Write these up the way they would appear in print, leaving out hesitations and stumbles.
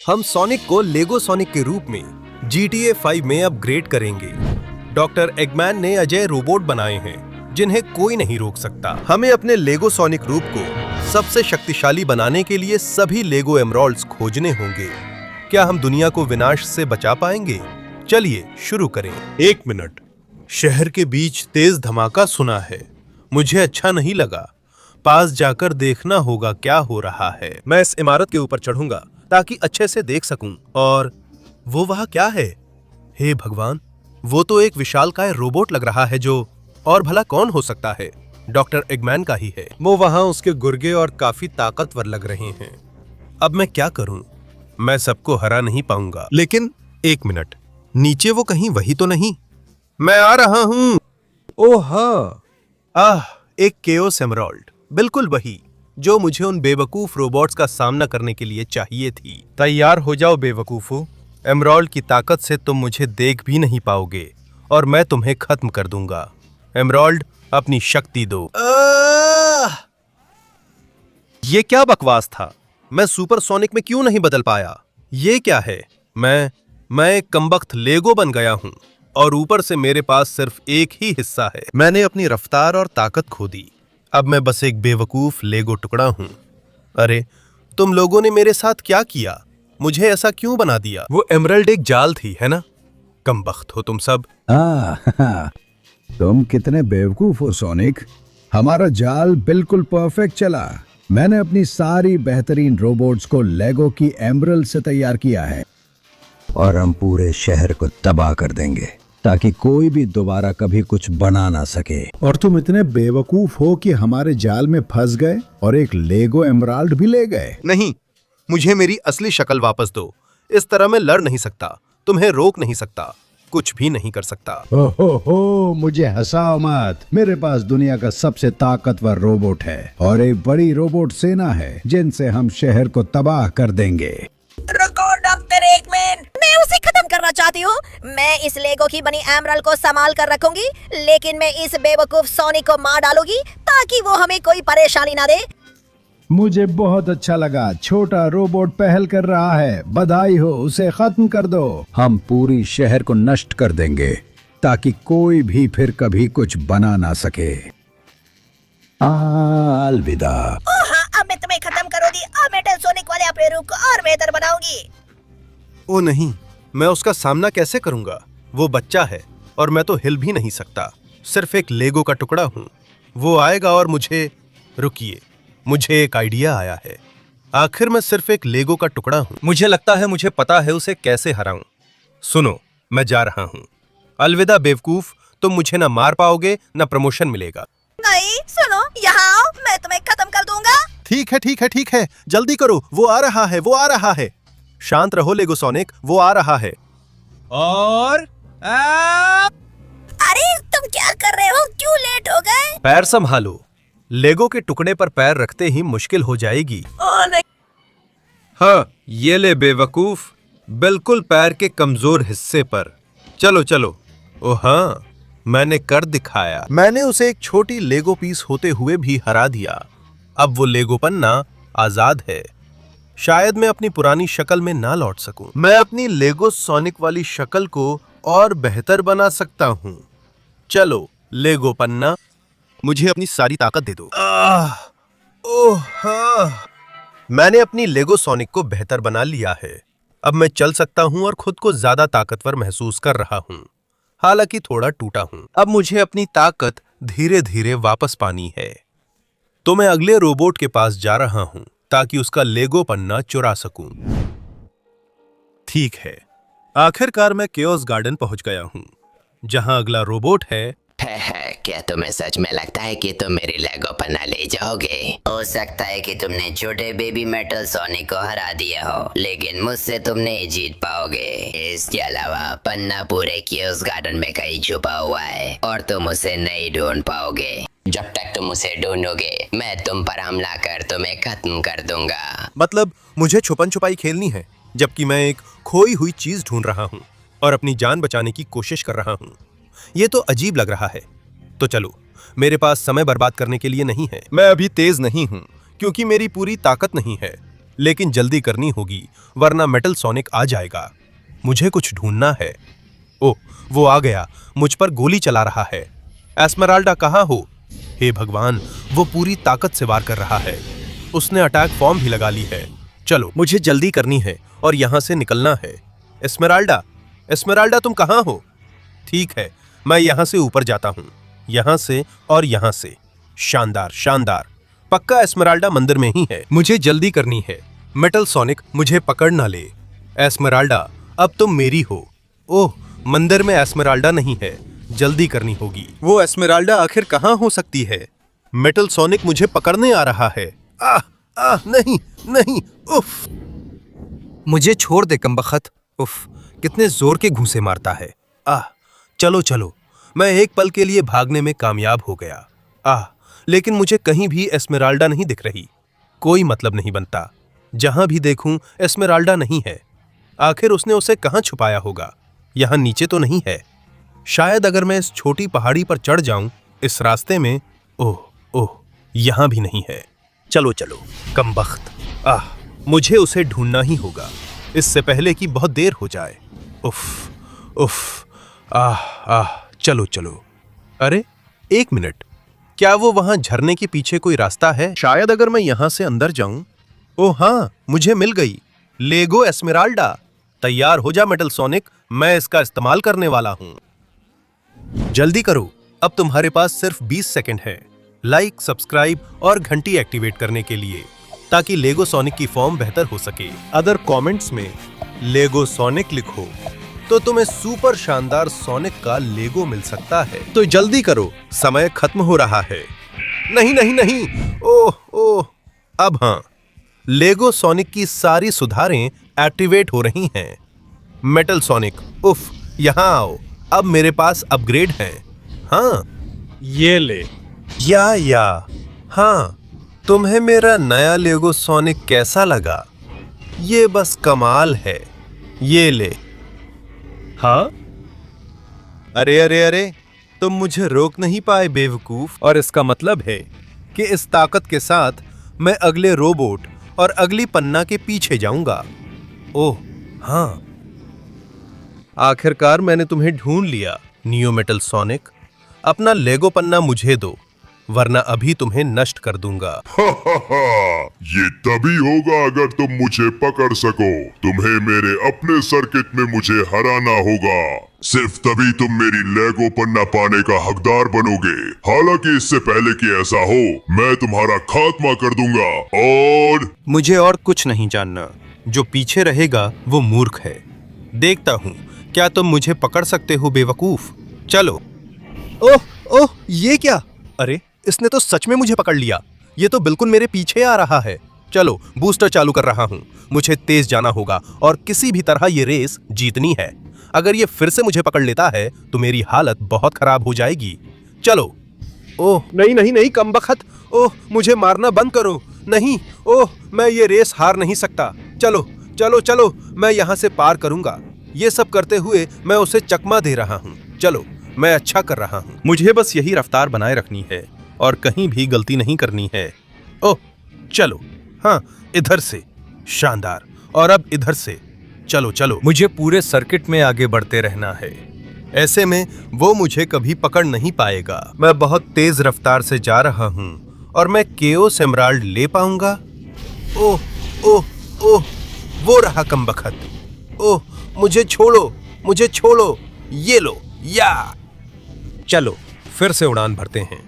हम सोनिक को लेगो सोनिक के रूप में GTA 5 में अपग्रेड करेंगे। डॉक्टर एगमैन ने अजय रोबोट बनाए हैं जिन्हें कोई नहीं रोक सकता। हमें अपने लेगो सोनिक रूप को सबसे शक्तिशाली बनाने के लिए सभी लेगो एमराल्ड्स खोजने होंगे। क्या हम दुनिया को विनाश से बचा पाएंगे? चलिए शुरू करें। 1 मिनट। शहर के बीच तेज धमाका सुना है। मुझे अच्छा नहीं लगा। पास जाकर देखना होगा क्या हो रहा है। मैं इस इमारत के ऊपर चढ़ूंगा ताकि अच्छे से देख सकूं। और वो वहां क्या है? हे भगवान, वो तो एक विशालकाय रोबोट लग रहा है जो और भला कौन हो सकता है? डॉक्टर एगमैन का ही है। वो वहां उसके गुर्गे और काफी ताकतवर लग रहे हैं। अब मैं क्या करूं? मैं सबको हरा नहीं पाऊंगा। लेकिन 1 मिनट, नीचे वो कहीं वही तो नहीं? मैं आ रहा हूं। ओह हाँ, एक केओस एमराल्ड, बिल्कुल वही जो मुझे उन बेवकूफ रोबोट्स का सामना करने के लिए चाहिए थी। तैयार हो जाओ बेवकूफो। एमराल्ड की ताकत से तुम मुझे देख भी नहीं पाओगे और मैं तुम्हें खत्म कर दूंगा। एमराल्ड, अपनी शक्ति दो। ये क्या बकवास था? मैं सुपर सोनिक में क्यों नहीं बदल पाया? ये क्या है? मैं एक कमबख्त लेगो बन गया हूं और ऊपर से मेरे पास सिर्फ एक ही हिस्सा है। मैंने अपनी रफ्तार और ताकत खो दी। अब मैं बस एक बेवकूफ लेगो टुकड़ा हूं। अरे, तुम लोगों ने मेरे साथ क्या किया? मुझे ऐसा क्यों बना दिया? वो एमराल्ड एक जाल थी, है ना? कमबख्त हो तुम सब। तुम कितने बेवकूफ हो सोनिक। हमारा जाल बिल्कुल परफेक्ट चला। मैंने अपनी सारी बेहतरीन रोबोट्स को लेगो की एमराल्ड से तैयार किया है और हम पूरे शहर को तबाह कर देंगे ताकि कोई भी दोबारा कभी कुछ बना ना सके। और तुम इतने बेवकूफ हो कि हमारे जाल में फंस गए और एक लेगो एमराल्ड भी ले गए। नहीं, मुझे मेरी असली शक्ल वापस दो। इस तरह मैं लड़ नहीं सकता, तुम्हें रोक नहीं सकता, कुछ भी नहीं कर सकता। हो, मुझे हंसाओ मत। मेरे पास दुनिया का सबसे ताकतवर रोबोट है और एक बड़ी रोबोट सेना है जिनसे हम शहर को तबाह कर देंगे। रुको डॉक्टर एकमैन, मैं उसे खत्म करना चाहती हूँ। मैं इस लेगो की बनी एमराल्ड को संभाल कर रखूंगी, लेकिन मैं इस बेवकूफ सोनिक को मार डालूंगी ताकि वो हमें कोई परेशानी ना दे। मुझे बहुत अच्छा लगा। छोटा रोबोट पहल कर रहा है। बधाई हो, उसे खत्म कर दो। हम पूरी शहर को नष्ट कर देंगे ताकि कोई भी फिर कभी कुछ बना ना सके। अलविदा। हाँ, अब मैं तुम्हें खत्म करूंगी और मेटल सोनिक वाले अपने रूप को और बेहतर बनाऊंगी। ओ नहीं, मैं उसका सामना कैसे करूंगा? वो बच्चा है और मैं तो हिल भी नहीं सकता। सिर्फ एक लेगो का टुकड़ा हूं। वो आएगा और रुकिए, मुझे एक आइडिया आया है। आखिर मैं सिर्फ एक लेगो का टुकड़ा हूं। मुझे लगता है मुझे पता है उसे कैसे हराऊं। सुनो, मैं जा रहा हूं। अलविदा बेवकूफ, तुम मुझे ना मार पाओगे ना प्रमोशन मिलेगा। नहीं, सुनो, यहाँ आओ, मैं तुम्हें खत्म कर दूंगा। ठीक है, जल्दी करो, वो आ रहा है। शांत रहो लेगो सोनिक, वो आ रहा है। और अरे तुम क्या कर रहे हो? क्यों लेट हो गए? पैर संभालो। लेगो के टुकड़े पर पैर रखते ही मुश्किल हो जाएगी। ओ नहीं। हाँ, ये ले बेवकूफ, बिल्कुल पैर के कमजोर हिस्से पर। चलो। ओ हाँ, मैंने कर दिखाया। मैंने उसे एक छोटी लेगो पीस होते हुए भी हरा दिया। अब वो लेगो पन्ना आजाद है। शायद मैं अपनी पुरानी शक्ल में ना लौट सकूं। मैं अपनी लेगो सोनिक वाली शक्ल को और बेहतर बना सकता हूं। चलो लेगो पन्ना, मुझे अपनी सारी ताकत दे दो। ओह हाँ, मैंने अपनी लेगो सोनिक को बेहतर बना लिया है। अब मैं चल सकता हूं और खुद को ज्यादा ताकतवर महसूस कर रहा हूं, हालांकि थोड़ा टूटा हूं। अब मुझे अपनी ताकत धीरे धीरे वापस पानी है, तो मैं अगले रोबोट के पास जा रहा हूं ताकि उसका लेगो पन्ना चुरा सकूं। ठीक है, आखिरकार मैं केओस गार्डन पहुंच गया हूं, जहां अगला रोबोट है। क्या तुम्हें सच में लगता है कि तुम मेरी लेगो पन्ना ले जाओगे? हो सकता है कि तुमने छोटे बेबी मेटल सोनिक को हरा दिया हो, लेकिन मुझसे तुम नहीं जीत पाओगे। इसके अलावा पन्ना पूरे केओस गार्डन में कहीं छुपा हुआ है और तुम उसे नहीं ढूंढ पाओगे। जब तक तुम उसे ढूंढोगे, मैं तुम पर हमला कर तुम्हें खत्म कर दूंगा। मतलब मुझे छुपन छुपाई खेलनी है, जबकि मैं एक खोई हुई चीज ढूंढ रहा हूं और अपनी जान बचाने की कोशिश कर रहा हूं। ये तो अजीब लग रहा है। तो चलो, मेरे पास समय बर्बाद करने के लिए नहीं है। मैं अभी तेज नहीं हूं क्योंकि मेरी पूरी ताकत नहीं है, लेकिन जल्दी करनी होगी वरना मेटल सोनिक आ जाएगा। मुझे कुछ ढूंढना है। ओह, वो आ गया, मुझ पर गोली चला रहा है। एस्मेराल्डा कहाँ हो? हे भगवान, वो पूरी ताकत से वार कर रहा है। उसने अटैक फॉर्म भी लगा ली है। चलो, मुझे जल्दी करनी है और यहां से निकलना है। एस्मेराल्डा, एस्मेराल्डा तुम कहाँ हो? ठीक है, मैं यहां से ऊपर जाता हूं, यहां से और यहां से। शानदार शानदार, पक्का एस्मेराल्डा मंदिर में ही है। मुझे जल्दी करनी है, मेटल सोनिक मुझे पकड़ ना ले। एस्मेराल्डा, अब तुम मेरी हो। ओह, मंदिर में एस्मेराल्डा नहीं है, जल्दी करनी होगी। वो एस्मेराल्डा आखिर कहाँ हो सकती है? मेटल सोनिक मुझे पकड़ने आ रहा है। नहीं नहीं, उफ। मुझे छोड़ दे कमबख्त। उफ, कितने जोर के घूंसे मारता है। चलो चलो, मैं एक पल के लिए भागने में कामयाब हो गया। लेकिन मुझे कहीं भी एस्मेराल्डा नहीं दिख रही। कोई मतलब नहीं बनता, जहां भी देखूं एस्मेराल्डा नहीं है। आखिर उसने उसे कहां छुपाया होगा? यहां नीचे तो नहीं है। शायद अगर मैं इस छोटी पहाड़ी पर चढ़ जाऊं, इस रास्ते में। ओह, यहां भी नहीं है। चलो चलो, कमबख्त। मुझे उसे ढूंढना ही होगा, इससे पहले कि बहुत देर हो जाए। उफ, चलो चलो। अरे, एक मिनट, क्या वो वहां झरने के पीछे कोई रास्ता है? शायद अगर मैं यहां से अंदर जाऊं। ओह हाँ, मुझे मिल गई लेगो एस्मेराल्डा। तैयार हो जा मेटल सोनिक, मैं इसका इस्तेमाल करने वाला हूं। जल्दी करो, अब तुम्हारे पास सिर्फ 20 सेकंड है लाइक, सब्सक्राइब और घंटी एक्टिवेट करने के लिए, ताकि लेगो सोनिक की फॉर्म बेहतर हो सके। अगर कमेंट्स में लेगो सोनिक लिखो तो तुम्हें सुपर शानदार सोनिक का लेगो मिल सकता है। तो जल्दी करो, समय खत्म हो रहा है। नहीं नहीं नहीं, ओह, अब हाँ, लेगो सोनिक की सारी सुधारें एक्टिवेट हो रही हैं। मेटल सोनिक, उफ, यहां आओ, अब मेरे पास अपग्रेड है। हाँ, ये ले। या हाँ, तुम्हें मेरा नया लेगो सोनिक कैसा लगा? ये बस कमाल है। ये ले। हाँ, अरे, तुम मुझे रोक नहीं पाए बेवकूफ। और इसका मतलब है कि इस ताकत के साथ मैं अगले रोबोट और अगली पन्ना के पीछे जाऊंगा। ओह हाँ, आखिरकार मैंने तुम्हें ढूंढ लिया। नियो मेटल सोनिक, अपना लेगो पन्ना मुझे दो, वरना अभी तुम्हें नष्ट कर दूंगा। ये तभी होगा अगर तुम मुझे पकड़ सको। तुम्हें मेरे अपने सर्किट में मुझे हराना होगा। सिर्फ तभी तुम मेरी लेगो पन्ना पाने का हकदार बनोगे। हालांकि इससे पहले कि ऐसा हो, मैं तुम्हारा खात्मा कर दूंगा। और मुझे और कुछ नहीं जानना। जो पीछे रहेगा वो मूर्ख है। देखता हूँ क्या तुम मुझे पकड़ सकते हो बेवकूफ। चलो। ओह, ये क्या? अरे, इसने तो सच में मुझे पकड़ लिया। ये तो बिल्कुल मेरे पीछे आ रहा है। चलो, बूस्टर चालू कर रहा हूँ। मुझे तेज जाना होगा और किसी भी तरह ये रेस जीतनी है। अगर ये फिर से मुझे पकड़ लेता है तो मेरी हालत बहुत खराब हो जाएगी। चलो। ओह नहीं, कमबख्त। ओह, मुझे मारना बंद करो। नहीं, ओह, मैं ये रेस हार नहीं सकता। चलो, मैं यहाँ से पार करूंगा। ये सब करते हुए मैं उसे चकमा दे रहा हूँ। चलो, मैं अच्छा कर रहा हूँ। मुझे बस यही रफ्तार बनाए रखनी है और कहीं भी गलती नहीं करनी है। ओह, चलो। हाँ, इधर से। शानदार। और अब इधर से। चलो, मुझे पूरे सर्किट में आगे बढ़ते रहना है। ऐसे में वो मुझे कभी पकड़ नहीं पाएगा। मैं बहुत तेज रफ्तार से जा रहा हूँ और मैं केओस एमराल्ड ले पाऊंगा। ओह, वो रहा कमबख्त। ओह, मुझे छोड़ो। ये लो, या। चलो, फिर से उड़ान भरते हैं।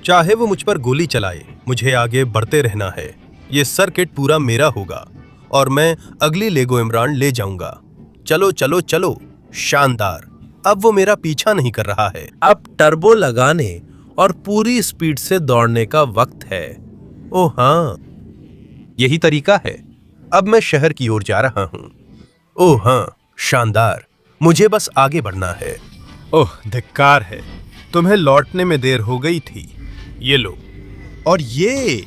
चाहे वो मुझ पर गोली चलाए, मुझे आगे बढ़ते रहना है। ये सर्किट पूरा मेरा होगा और मैं अगली लेगो एमराल्ड ले जाऊंगा। चलो। शानदार। अब वो मेरा पीछा नहीं कर रहा है। अब टर्बो लगाने और पूरी स्पीड से दौड़ने का वक्त है। ओह हाँ, यही तरीका है। अब मैं शहर की ओर जा रहा हूँ। ओह हाँ, शानदार। मुझे बस आगे बढ़ना है। ओह, धिक्कार है, तुम्हें लौटने में देर हो गई थी। ये लो। और ये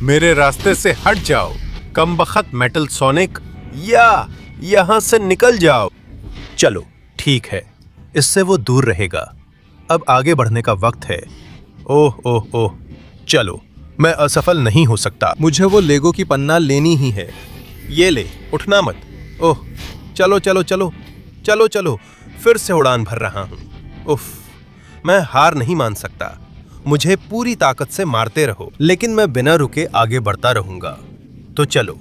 मेरे रास्ते से हट जाओ कमबख्त मेटल सोनिक, या यहां से निकल जाओ। चलो, ठीक है, इससे वो दूर रहेगा। अब आगे बढ़ने का वक्त है। ओह, चलो, मैं असफल नहीं हो सकता। मुझे वो लेगो की पन्ना लेनी ही है। ये ले, उठना मत। ओह, चलो चलो चलो चलो चलो, फिर से उड़ान भर रहा हूं। उफ, मैं हार नहीं मान सकता। मुझे पूरी ताकत से मारते रहो, लेकिन मैं बिना रुके आगे बढ़ता रहूंगा। तो चलो,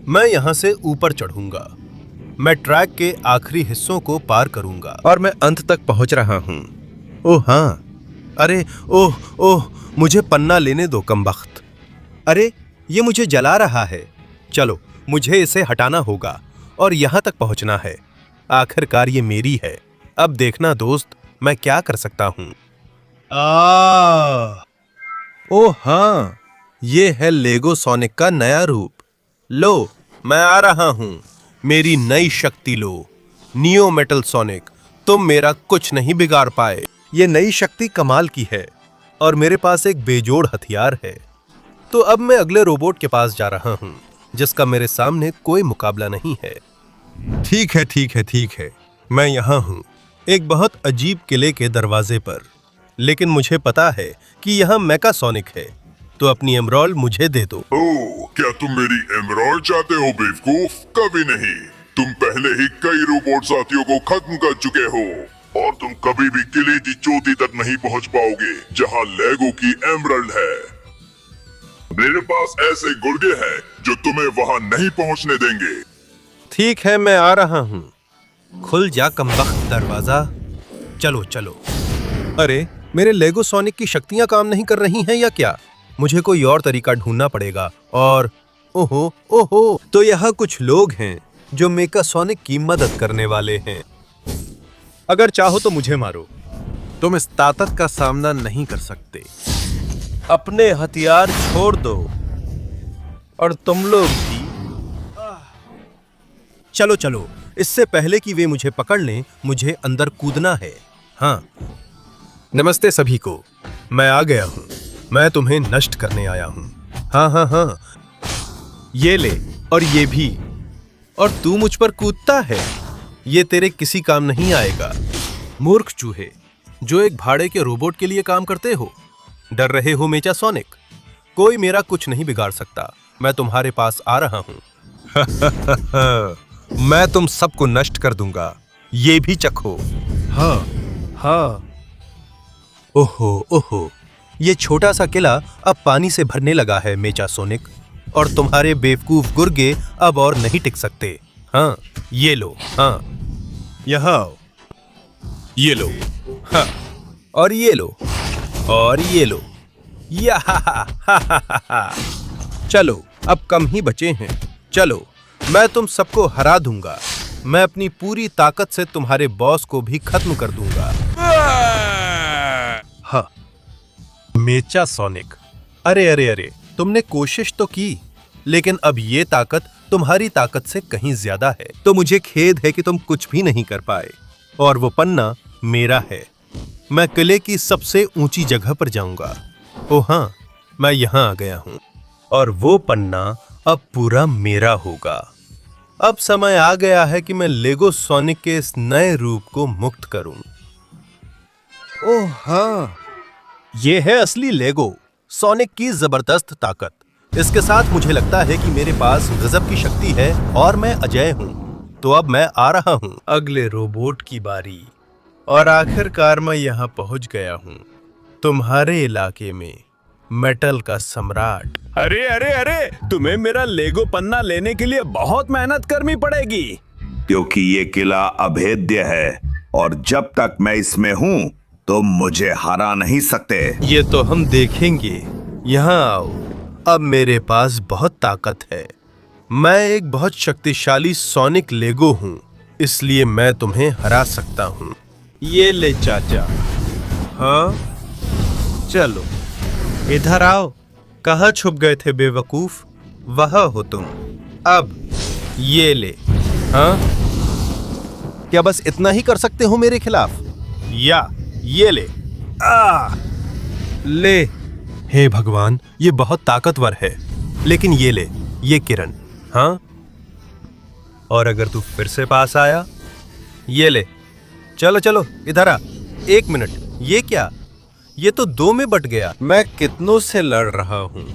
मैं यहां से ऊपर चढ़ूंगा। मैं ट्रैक के आखिरी हिस्सों को पार करूंगा और मैं अंत तक पहुंच रहा हूं। ओह हाँ, अरे ओह ओह, मुझे पन्ना लेने दो कमबख्त। अरे, ये मुझे जला रहा है। चलो, मुझे इसे हटाना होगा और यहां तक पहुंचना है। आखिरकार ये मेरी है। अब देखना दोस्त, मैं क्या कर सकता हूं। ओह हाँ, ये है लेगो सोनिक का नया रूप। लो, मैं आ रहा हूं। मेरी नई शक्ति लो, नियो मेटल सोनिक। तुम मेरा कुछ नहीं बिगाड़ पाए। ये नई शक्ति कमाल की है और मेरे पास एक बेजोड़ हथियार है। तो अब मैं अगले रोबोट के पास जा रहा हूं, जिसका मेरे सामने कोई मुकाबला नहीं है। ठीक है ठीक है ठीक है, मैं यहाँ हूँ, एक बहुत अजीब किले के दरवाजे पर। लेकिन मुझे पता है कि यहाँ मेका सोनिक है, तो अपनी एमरॉल्ड मुझे दे दो। ओह, क्या तुम मेरी एमरॉल्ड चाहते हो बेवकूफ? कभी नहीं। तुम पहले ही कई रोबोट साथियों को खत्म कर चुके हो और तुम कभी भी किले की चोटी तक नहीं पहुंच पाओगे जहां लेगो की एमरल्ड है। मेरे पास ऐसे गुर्गे हैं जो तुम्हें वहां नहीं पहुंचने देंगे। ठीक है, मैं आ रहा हूँ। खुल जा कमबख्त दरवाजा। चलो चलो। अरे, मेरे लेगो सोनिक की शक्तियां काम नहीं कर रही हैं या क्या? मुझे कोई और तरीका ढूंढना पड़ेगा। और ओहो ओहो, तो यहाँ कुछ लोग हैं जो मेका सोनिक की मदद करने वाले हैं। अगर चाहो तो मुझे मारो, तुम इस ताकत का सामना नहीं कर सकते। अपने हथियार छोड़ दो और तुम लोग भी। चलो चलो, इससे पहले कि वे मुझे पकड़ लें, मुझे अंदर कूदना है। हाँ, नमस्ते सभी को, मैं आ गया हूँ। मैं तुम्हें नष्ट करने आया हूँ। हाँ हाँ हाँ, ये ले और ये भी। और तू मुझ पर कूदता है? ये तेरे किसी काम नहीं आएगा। मूर्ख चूहे, जो एक भाड़े के रोबोट के लिए काम करते हो। डर रहे हो मेचा सोनिक? कोई मेरा कुछ नहीं बिगाड़ सकता। मैं तुम्हारे पास आ रहा हूँ। मैं तुम सबको नष्ट कर दूंगा। ये भी चखो। हाँ हाँ। ओहो ओहो, ये छोटा सा किला अब पानी से भरने लगा है मेचा सोनिक, और तुम्हारे बेवकूफ गुर्गे अब और नहीं टिक सकते। हाँ, ये लो। हाँ, यहाँ आओ। ये लो। हाँ, और ये लो, और ये लो। या चलो, अब कम ही बचे हैं। चलो, मैं तुम सबको हरा दूंगा। मैं अपनी पूरी ताकत से तुम्हारे बॉस को भी खत्म कर दूंगा। हाँ, मेचा सोनिक, अरे अरे अरे, तुमने कोशिश तो की, लेकिन अब ये ताकत तुम्हारी ताकत से कहीं ज्यादा है। तो मुझे खेद है कि तुम कुछ भी नहीं कर पाए। और वो पन्ना मेरा है। मैं किले की सबसे ऊंची जगह पर जाऊंगा। ओह हाँ, मैं यहाँ आ गया हूँ और वो पन्ना अब पूरा मेरा होगा। अब समय आ गया है कि मैं लेगो सोनिक के इस नए रूप को मुक्त करूं। ओह हाँ, ये है असली लेगो सोनिक की जबरदस्त ताकत। इसके साथ मुझे लगता है कि मेरे पास गजब की शक्ति है और मैं अजय हूं। तो अब मैं आ रहा हूं, अगले रोबोट की बारी। और आखिरकार मैं यहां पहुंच गया हूं, तुम्हारे इलाके में, मेटल का सम्राट। अरे अरे अरे, तुम्हें मेरा लेगो पन्ना लेने के लिए बहुत मेहनत करनी पड़ेगी, क्योंकि ये किला अभेद्य है और जब तक मैं इसमें हूँ तुम मुझे हरा नहीं सकते। ये तो हम देखेंगे। यहाँ आओ। अब मेरे पास बहुत ताकत है। मैं एक बहुत शक्तिशाली सोनिक लेगो हूँ, इसलिए मैं तुम्हें हरा सकता हूँ। ये ले चाचा। हाँ, चलो इधर आओ। कहाँ छुप गए थे बेवकूफ? वहाँ हो तुम। अब ये ले। हाँ, क्या बस इतना ही कर सकते हो मेरे खिलाफ? या ये ले। ले। हे भगवान, ये बहुत ताकतवर है। लेकिन ये ले, ये किरण। हाँ, और अगर तू फिर से पास आया, ये ले। चलो चलो इधर आ। एक मिनट, ये क्या? ये तो 2 में बट गया। मैं कितनों से लड़ रहा हूँ।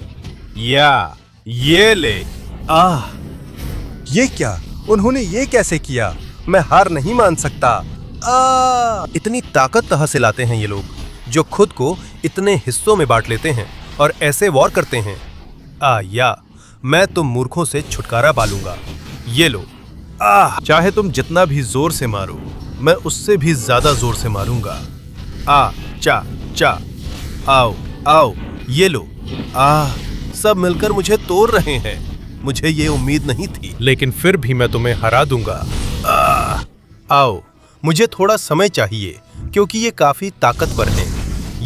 या ये ले। ये क्या? उन्होंने ये कैसे किया? मैं हार नहीं मान सकता। इतनी ताकत कहाँ से लाते हैं ये लोग, जो खुद को इतने हिस्सों में बांट लेते हैं और ऐसे वॉर करते हैं। या मैं तुम मूर्खों से छुटकारा पालूंगा। ये लो। चाहे तुम जितना भी जोर से मारो, मैं उससे भी ज्यादा जोर से मारूंगा। चा चा। आओ आओ, ये लो। सब मिलकर मुझे तोड़ रहे हैं। मुझे ये उम्मीद नहीं थी, लेकिन फिर भी मैं तुम्हें हरा दूंगा। आओ, मुझे थोड़ा समय चाहिए क्योंकि ये काफी ताकतवर है।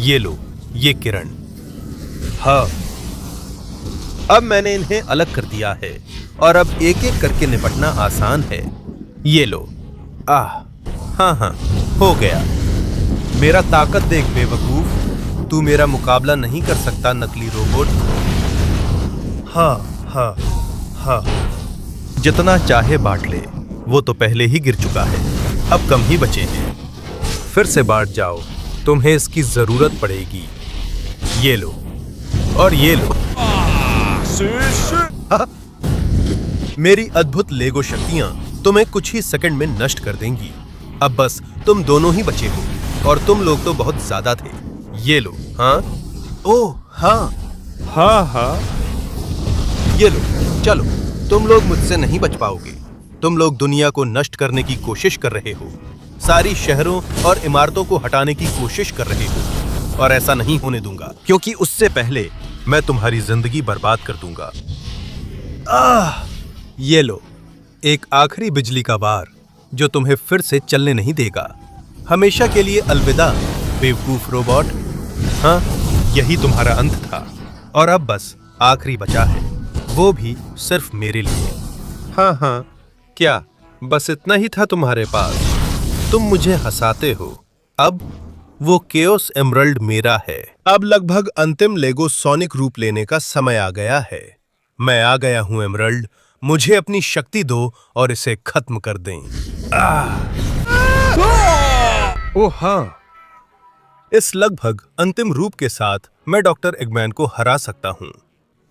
ये लो, ये किरण। हाँ, अब मैंने इन्हें अलग कर दिया है और अब एक एक करके निपटना आसान है। ये लो। हाँ, हो गया। मेरा ताकत देख बेवकूफ, तू मेरा मुकाबला नहीं कर सकता नकली रोबोट। हाँ, जितना चाहे बांट ले, वो तो पहले ही गिर चुका है, अब कम ही बचे हैं। फिर से बांट जाओ, तुम्हें इसकी जरूरत पड़ेगी। ये लो और ये लो। मेरी अद्भुत लेगो शक्तियां तुम्हें कुछ ही सेकंड में नष्ट कर देंगी। अब बस तुम दोनों ही बचे हो और तुम लोग तो बहुत ज्यादा थे। ये लो। ओह हाँ, ये लो। चलो, तुम लोग मुझसे नहीं बच पाओगे। तुम लोग दुनिया को नष्ट करने की कोशिश कर रहे हो, सारी शहरों और इमारतों को हटाने की कोशिश कर रहे हो, और ऐसा नहीं होने दूंगा क्योंकि उससे पहले मैं तुम्हारी जिंदगी बर्बाद कर दूंगा। ये लो, एक आखिरी बिजली का वार जो तुम्हें फिर से चलने नहीं देगा। हमेशा के लिए अलविदा बेवकूफ रोबोट। हाँ, यही तुम्हारा अंत था और अब बस आखिरी बचा है, वो भी सिर्फ मेरे लिए। हाँ, क्या बस इतना ही था तुम्हारे पास? तुम मुझे हंसाते हो। अब वो केओस एमरल्ड मेरा है। अब लगभग अंतिम लेगो सोनिक रूप लेने का समय आ गया है। मैं आ गया हूं एमरल्ड, मुझे अपनी शक्ति दो और इसे खत्म कर दें। ओह हाँ, इस लगभग अंतिम रूप के साथ मैं डॉक्टर एगमैन को हरा सकता हूं।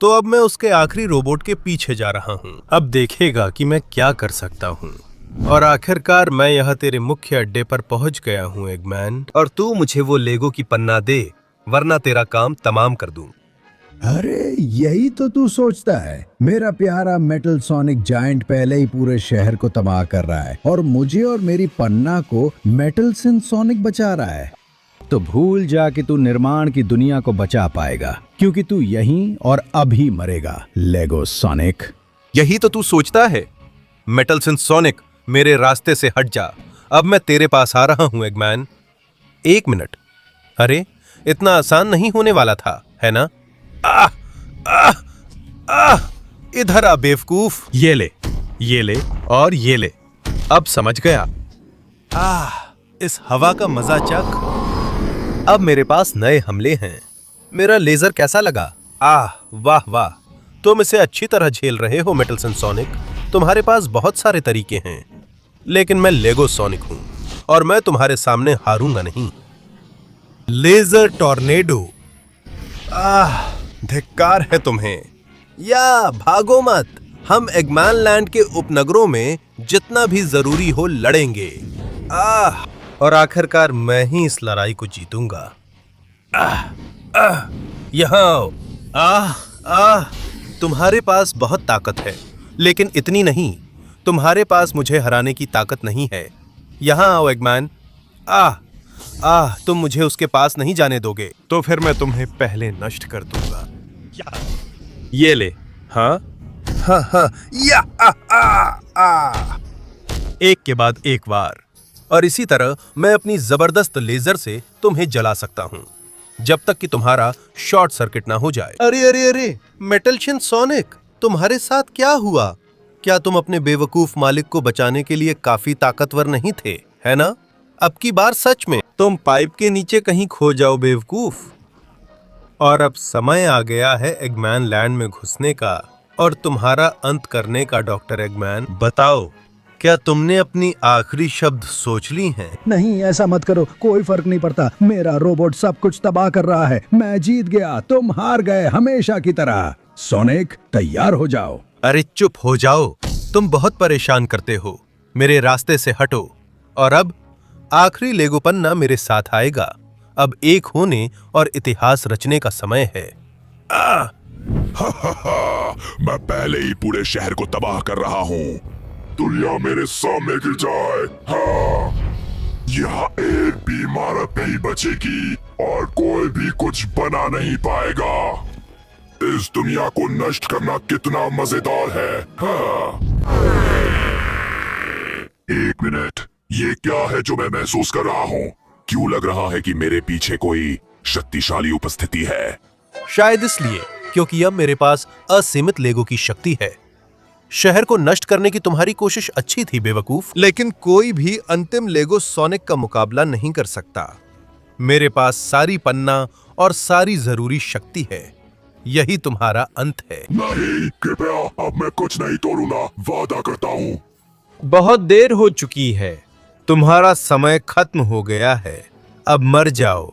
तो अब मैं उसके आखिरी रोबोट के पीछे जा रहा हूं। अब देखेगा कि मैं क्या कर सकता हूं। और आखिरकार मैं यहाँ तेरे मुख्य अड्डे पर पहुंच गया हूं एगमैन, और तू मुझे वो लेगो की पन्ना दे, वरना तेरा काम तमाम कर दूं। अरे यही तो तू सोचता है। मेरा प्यारा मेटल सोनिक जायंट पहले ही पूरे शहर को तबाह कर रहा है और मुझे और मेरी पन्ना को मेटल सिंह सोनिक बचा रहा है। तो भूल जा कि तू निर्माण की दुनिया को बचा पाएगा, क्योंकि तू यहीं और अभी मरेगा लेगो सोनिक। यही तो तू सोचता है? मेटल सिंह सोनिक, मेरे रास्ते से हट जा। अब मैं तेरे पास आ रहा हूं एगमैन। 1 मिनट। अरे, इतना आसान नहीं होने वाला था, है ना? इधर आ बेवकूफ। ये ले और ये ले। अब समझ गया? इस हवा का मजा चख। अब मेरे पास नए हमले हैं। मेरा लेजर कैसा लगा? वाह, तुम इसे अच्छी तरह झेल रहे हो मेटल सिंह सोनिक। तुम्हारे पास बहुत सारे तरीके हैं, लेकिन मैं लेगो सोनिक हूं और मैं तुम्हारे सामने हारूंगा नहीं। Laser tornado. धिक्कार है तुम्हें। या भागो मत। हम एगमैन लैंड के उपनगरों में जितना भी जरूरी हो लड़ेंगे। और आखिरकार मैं ही इस लड़ाई को जीतूंगा। यहाँ आओ। तुम्हारे पास बहुत ताकत है, लेकिन इतनी नहीं। तुम्हारे पास मुझे हराने की ताकत नहीं है। यहाँ आओ एगमैन। तुम मुझे उसके पास नहीं जाने दोगे, तो फिर मैं तुम्हें पहले नष्ट कर दूंगा। ये ले। हाँ, एक के बाद एक वार, और इसी तरह मैं अपनी जबरदस्त लेजर से तुम्हें जला सकता हूं, जब तक कि तुम्हारा शॉर्ट सर्किट ना हो जाए। अरे, मेटल सिंह सोनिक, तुम्हारे साथ क्या हुआ? क्या तुम अपने बेवकूफ मालिक को बचाने के लिए काफी ताकतवर नहीं थे, है ना? अब की बार सच में तुम पाइप के नीचे कहीं खो जाओ बेवकूफ। और अब समय आ गया है एगमैन लैंड में घुसने का और तुम्हारा अंत करने का। डॉक्टर एगमैन, बताओ क्या तुमने अपनी आखिरी शब्द सोच ली हैं? नहीं, ऐसा मत करो, कोई फर्क नहीं पड़ता। मेरा रोबोट सब कुछ तबाह कर रहा है। मैं जीत गया, तुम हार गए, हमेशा की तरह। सोनिक, तैयार हो जाओ। अरे चुप हो जाओ, तुम बहुत परेशान करते हो। मेरे रास्ते से हटो। और अब आखिरी लेगो पन्ना मेरे साथ आएगा। अब एक होने और इतिहास रचने का समय है। मैं पहले ही पूरे शहर को तबाह कर रहा हूँ। दुनिया मेरे सामने गिर जाए। हाँ, यहाँ एक भी इमारत नहीं बचेगी और कोई भी कुछ बना नहीं पाएगा। इस दुनिया को नष्ट करना कितना मजेदार है। हाँ। एक मिनट, ये क्या है जो मैं महसूस कर रहा हूँ? क्यों लग रहा है कि मेरे पीछे कोई शक्तिशाली उपस्थिति है? शायद इसलिए क्योंकि अब मेरे पास असीमित लेगो की शक्ति है। शहर को नष्ट करने की तुम्हारी कोशिश अच्छी थी बेवकूफ, लेकिन कोई भी अंतिम लेगो सोनिक का मुकाबला नहीं कर सकता। मेरे पास सारी पन्ना और सारी जरूरी शक्ति है। यही तुम्हारा अंत है। नहीं, कृपया, अब मैं कुछ नहीं तोड़ूंगा, वादा करता हूँ। बहुत देर हो चुकी है, तुम्हारा समय खत्म हो गया है। अब मर जाओ,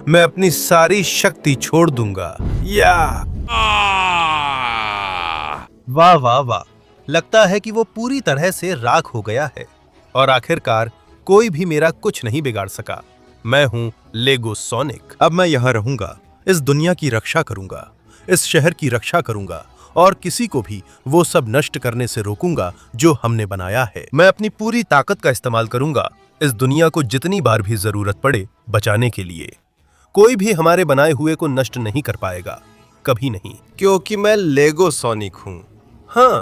मैं अपनी सारी शक्ति छोड़ दूंगा। या वाह वाह वाह, लगता है कि वो पूरी तरह से राख हो गया है और आखिरकार कोई भी मेरा कुछ नहीं बिगाड़ सका। मैं हूं लेगो सोनिक। अब मैं यहां रहूंगा, इस दुनिया की रक्षा करूंगा, इस शहर की रक्षा करूंगा और किसी को भी वो सब नष्ट करने से रोकूंगा जो हमने बनाया है। मैं अपनी पूरी ताकत का इस्तेमाल करूंगा इस दुनिया को जितनी बार भी जरूरत पड़े बचाने के लिए। कोई भी हमारे बनाए हुए को नष्ट नहीं कर पाएगा, कभी नहीं, क्योंकि मैं लेगो सोनिक हूं। हाँ।